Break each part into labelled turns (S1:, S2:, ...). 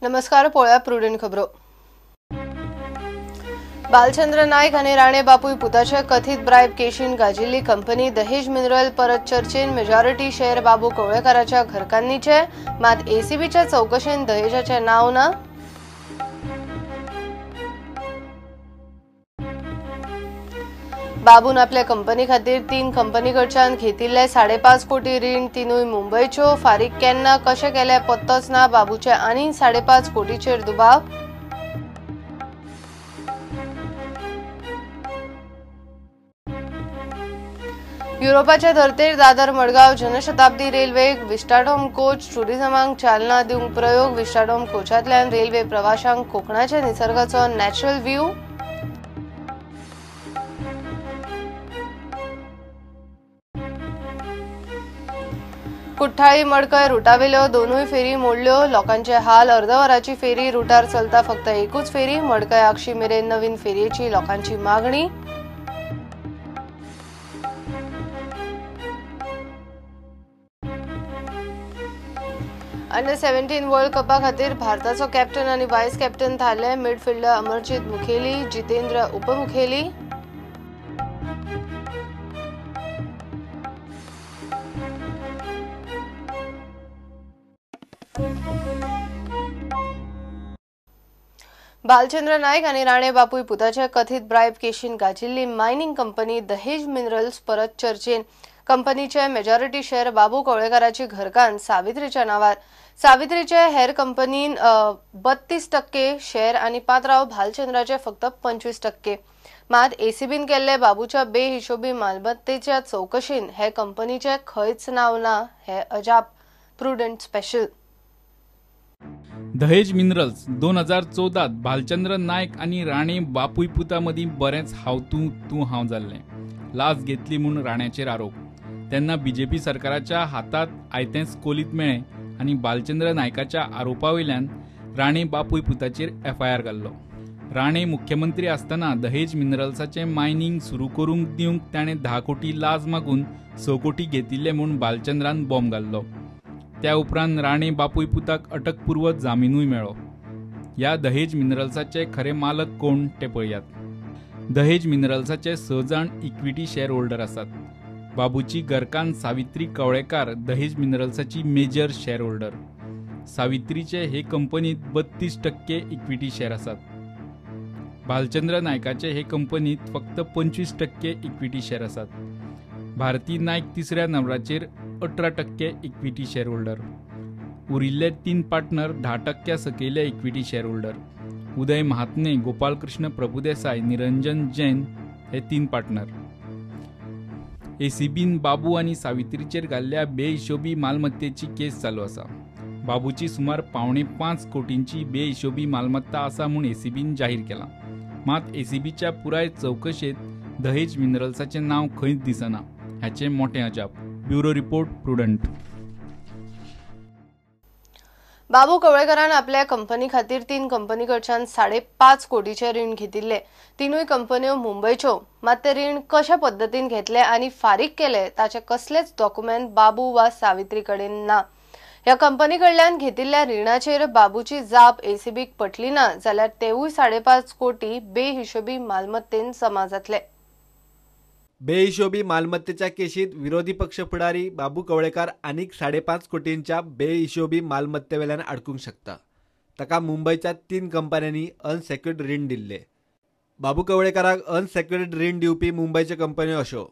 S1: नमस्कार. पोळ्या प्रुडंट खबरो. बालचंद्र नायक आणि राणे बापूय पुताच्या कथित ब्रायब केशीन गाजिल्ली कंपनी दहेज मिनरल परत चर्चेन मेजॉरिटी शेअर बाबू कवळेकराच्या घरकान्नीचे, मात एसीबीच्या चौकशेन दहेजाचे नाव ना. बाबून आपल्या कंपनी खातीर 3 कंपनीकडच्यान घेतिल्ले 5.5 कोटी रीण तिनूय मुंबयच्यो. फारीक केन्ना कशें केले पत्तोच ना. बाबूचे आनी 5.5 कोटीचेर दुबाव. युरोपाच्या धर्तेर Dadar Madgaon Janshatabdi railway vistadome coach टुरिझमांक चालना दिवंक प्रयोग. विस्टाडोम कोचांतल्यान रेल्वे प्रवाशांक कोकणाच्या निसर्गाचो नॅचरल व्ह्यू. कुठ्ठाळी मडकय रुटावेल्यो दोनूय फेरी मोडल्यो. लोकांचे हाल. अर्धवराची फेरी. रुटार चलता फक्त एकूच फेरी. मडकय आगशी मेरेन नवीन फेरयेची लोकांची मागणी. अंडर 17 वर्ल्ड कपा खातीर भारताचो कॅप्टन आणि व्हायस कॅप्टन थारले. मिडफिल्डर अमरजीत मुखेली, जितेंद्र उपमुखेली. बालचंद्र नायक आणि राणे बापूय पुताच्या कथित ब्रायब केशीन गाजिल्ली मायनिंग कंपनी दहेज मिनरल्स परत चर्चेन. कंपनीचे मेजॉरिटी शेअर बाबू कवळेकराची घरकान्न सावित्रीच्या नावार. सावित्रीचे हेर कंपनीन 32% शेअर आणि पात्रांव भालचंद्राचे फक्त 25%. मात एसीबीन केल्ले बाबूच्या बेहिशोबी मालमत्तेच्या चौकशीन हे कंपनीचे खंयच नाव ना. हे अजाप. Prudent special.
S2: दहेज मिनरल्स 2014 भालचंद्र नायक आणि राणे बापूय पुता मदीं बरेंच हांव तूं हांव जाल्लें. लाच घेतली म्हूण राण्याचेर आरोप. तेन्ना बीजेपी सरकाराच्या हातात आयतेंच कोलीत मेळ्ळें आनी बालचंद्र नायकाच्या आरोपावयल्यान राणे बापूय पुताचेर FIR घाल्लो. राणे मुख्यमंत्री आसतना दहेज मिनरल्साचें मायनिंग सुरू करूंक दिवंक ताणें 10 कोटी लाच मागून 6 कोटी घेतिल्ले म्हूण बालचंद्रान बॉम्ब घाल्लो. त्या उपरांत राणे बापूय पुताक अटकपूर्व जामीनूय मेळ्ळो. ह्या दहेज मिनरल्साचे खरे मालक कोण ते पळयात. दहेज मिनरल्साचे 6 जाण इक्विटी शेअर होल्डर आसात. बाबूची घरकान्न सावित्री कवळेकार दहेज मिनरल्साची मेजर शेअर होल्डर. सावित्रीचे हे कंपनीत 32% इक्विटी शेअर आसात. भालचंद्र नायकाचे हे कंपनीत फक्त 25% इक्विटी शेअर आसात. भारती नायक तिसऱ्या नंबराचेर 18% इक्विटी शेअर होल्डर. उरिल्ले 3 पार्टनर 10% सकयले इक्विटी शेअर होल्डर. उदय महात्मे, गोपालकृष्ण प्रभुदेसाय, निरंजन जैन हे 3 पार्टनर. एसीबीन बाबू आणि सावित्रीचेर घाल्ल्या बेहिशोबी मालमत्तेची केस चालू आसा. बाबूची सुमार 5.5 कोटींची बेहिशोबी मालमत्ता आसा म्हूण एसीबीन जाहीर केला. मात एसीबीच्या पुराय चौकशेत दहेज मिनरल्साचें नाव खंयच दिसना. हाचे मोठे अजाप. Bureau report Prudent.
S1: बाबू कवळेकरान आपल्या कंपनी खातीर 3 कंपनीकडच्यान 5.5 कोटीचे रीण घेतिल्ले. तिनूय कंपन्यो मुंबयच्यो. मात ते रीण कशा पद्दतीन घेतले आणि फारीक केले ताचे कसलेच डॉक्युमेंट बाबू वा सावित्री कडेन ना. ह्या कंपनी कडल्यान घेतिल्ल्या रिणाचेर बाबूची जाप एसीबीक पटली ना जाल्यार तेवूय 5.5 कोटी बेहिशोबी मालमत्तेन जमा जातले.
S3: बेहिशोबी मालमत्तेच्या केशीत विरोधी पक्ष फुडारी बाबू कवळेकार आनीक 5.5 कोटींच्या बेहिशोबी मालमत्तेवेल्यान अडकूंक शकता. ताका मुंबयच्या 3 कंपन्यांनी अनसेक्युर्ड रीण दिल्ले. बाबू कवळेकाराक अनसेक्युर्ड रीण दिवपी मुंबयच्यो कंपन्यो अश्यो.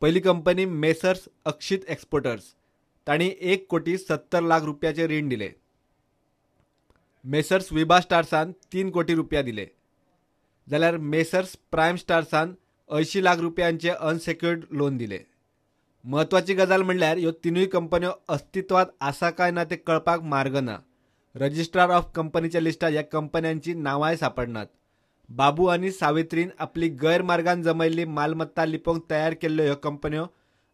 S3: पहिली कंपनी मेसर्स अक्षित एक्सपोर्टर्स. तांणी 1,70 लाख रुपयाचे रीण दिले. मेसर्स विभा स्टार्सान 3 कोटी रुपया दिले. जाल्यार मेसर्स प्रायम स्टार्सान 80 लाख रुपयांचे अनसेक्युर्ड लोन दिले. महत्वाची गजाल म्हणल्यार ह्यो तिनूय कंपन्यो अस्तित्वात आसा काय ना ते कळपाक मार्ग ना. रजिस्ट्रार ऑफ कंपनीच्या लिस्टात ह्या कंपन्यांची नांवांय सापडनात. बाबू आणि सावित्रीन आपली गैरमार्गान जमयल्ली मालमत्ता लिपोवंक तयार केल्ल्यो ह्यो कंपन्यो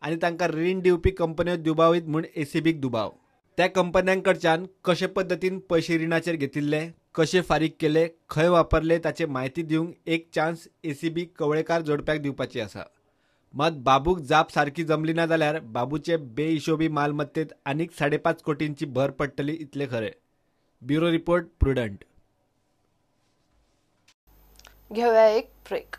S3: आनी तांकां रीण दिवपी कंपन्यो दुबावीत म्हूण एसीबीक दुबाव. त्या कंपन्यांकडच्यान कशे पद्दतीन पयशे रिणाचेर घेतिल्ले, कशे फारीक केले, खंय वापरले ताची म्हायती दिवंक एक चान्स एसीबी कवळेकार जोडप्याक दिवपाची आसा. मात बाबूक जाप सारकी जमली ना जाल्यार बाबूचे बेहिशोबी मालमत्तेत आनीक 5.5 कोटींची भर पडटली इतले खरे. Bureau report prudent.
S1: घेऊया एक ब्रेक.